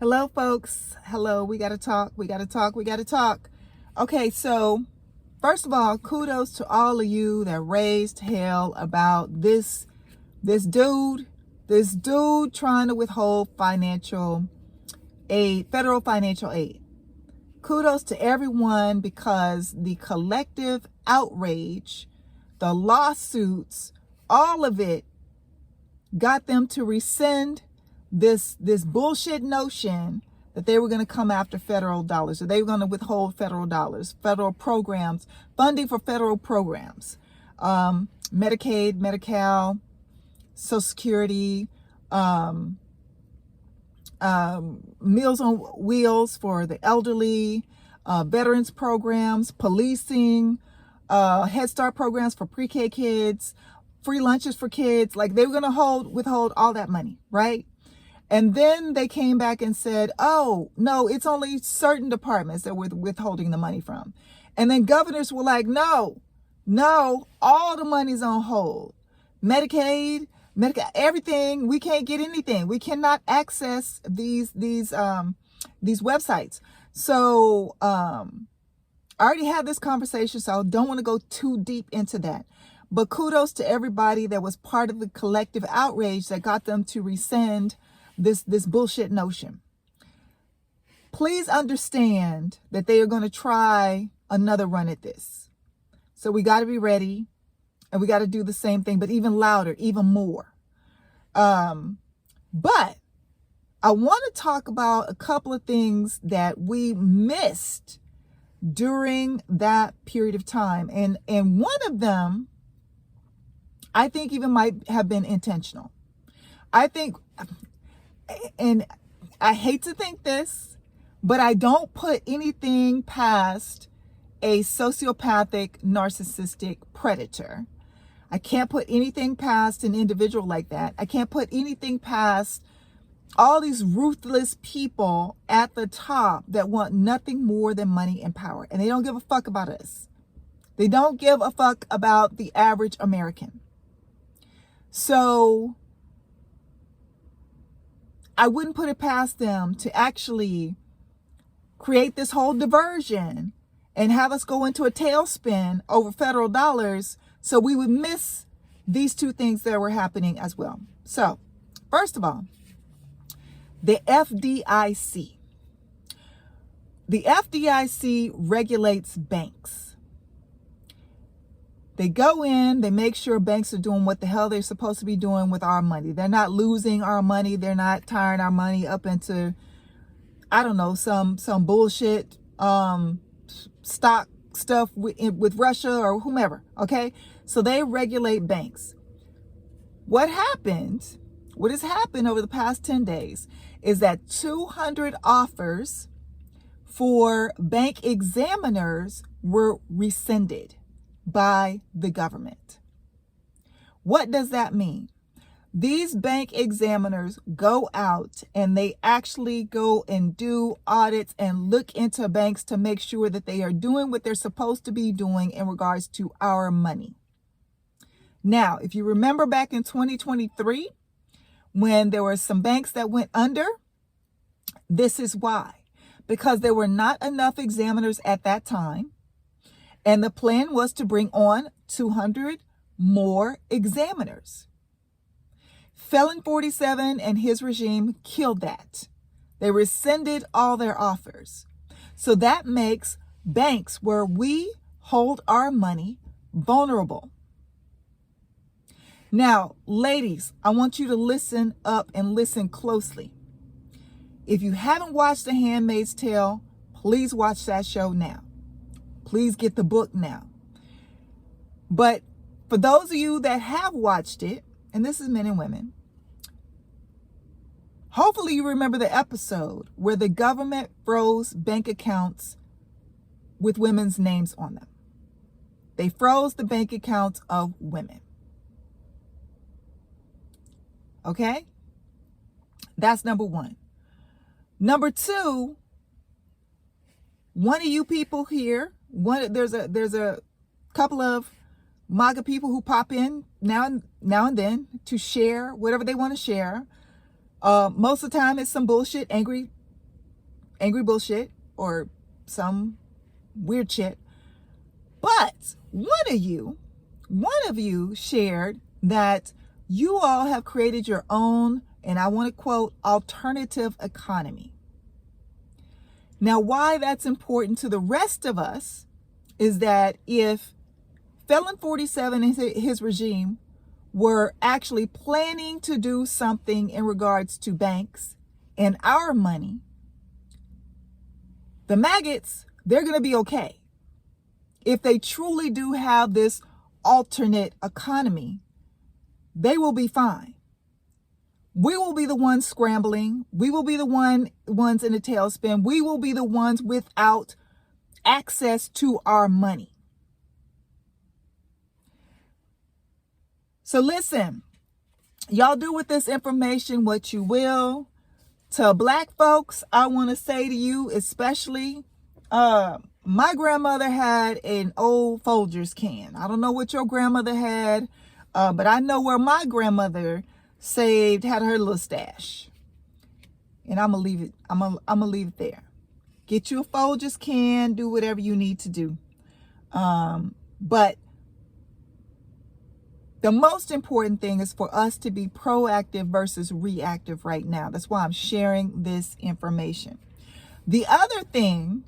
Hello, folks. Hello. We got to talk. Okay, so first of all, kudos to all of you that raised hell about this dude trying to withhold financial aid, federal financial aid. Kudos to everyone, because the collective outrage, the lawsuits, all of it got them to rescind this bullshit notion that they were going to come after federal dollars, or they were going to withhold federal dollars, federal programs, funding for federal programs, Medicaid, Medi-Cal, Social Security, Meals on Wheels for the elderly, veterans programs, policing, Head Start programs for pre-K kids, free lunches for kids. Like, they were going to withhold all that money, right? And then they came back and said, oh, no, it's only certain departments that we're withholding the money from. And then governors were like, no, all the money's on hold. Medicaid, everything, we can't get anything. We cannot access these websites. So I already had this conversation, so I don't want to go too deep into that. But kudos to everybody that was part of the collective outrage that got them to rescind this bullshit notion. Please understand that they are going to try another run at this. So we got to be ready, and we got to do the same thing, but even louder, even more. But I want to talk about a couple of things that we missed during that period of time. And one of them, I think, even might have been intentional. I think, and I hate to think this, but I don't put anything past a sociopathic, narcissistic predator. I can't put anything past an individual like that. I can't put anything past all these ruthless people at the top that want nothing more than money and power. And they don't give a fuck about us. They don't give a fuck about the average American. So I wouldn't put it past them to actually create this whole diversion and have us go into a tailspin over federal dollars, so we would miss these two things that were happening as well. So, first of all, the FDIC. The FDIC regulates banks. They go in, they make sure banks are doing what the hell they're supposed to be doing with our money. They're not losing our money. They're not tying our money up into, I don't know, some bullshit stock stuff with Russia or whomever, okay? So they regulate banks. What has happened over the past 10 days is that 200 offers for bank examiners were rescinded by the government. What does that mean? These bank examiners go out and they actually go and do audits and look into banks to make sure that they are doing what they're supposed to be doing in regards to our money. Now, if you remember back in 2023, when there were some banks that went under, this is why. Because there were not enough examiners at that time. And the plan was to bring on 200 more examiners. Felon 47 and his regime killed that. They rescinded all their offers. So that makes banks where we hold our money vulnerable. Now, ladies, I want you to listen up and listen closely. If you haven't watched The Handmaid's Tale, please watch that show now. Please get the book now. But for those of you that have watched it, and this is men and women, hopefully you remember the episode where the government froze bank accounts with women's names on them. They froze the bank accounts of women. Okay? That's number one. Number two, one of you people here, there's a couple of MAGA people who pop in now and then to share whatever they want to share. Most of the time it's some bullshit, angry angry bullshit or some weird shit. But one of you shared that you all have created your own, and I want to quote, alternative economy. Now, why that's important to the rest of us is that if Felon 47 and his regime were actually planning to do something in regards to banks and our money, the maggots, they're going to be okay. If they truly do have this alternate economy, they will be fine. We will be the ones scrambling. We will be the ones in a tailspin. We will be the ones without access to our money. So listen, y'all do with this information what you will. To Black folks, I want to say to you, especially, my grandmother had an old Folgers can. I don't know what your grandmother had, but I know where my grandmother had her little stash. And I'm gonna leave it. I'm gonna leave it there. Get you a Folgers can. Do whatever you need to do. But the most important thing is for us to be proactive versus reactive right now. That's why I'm sharing this information. The other thing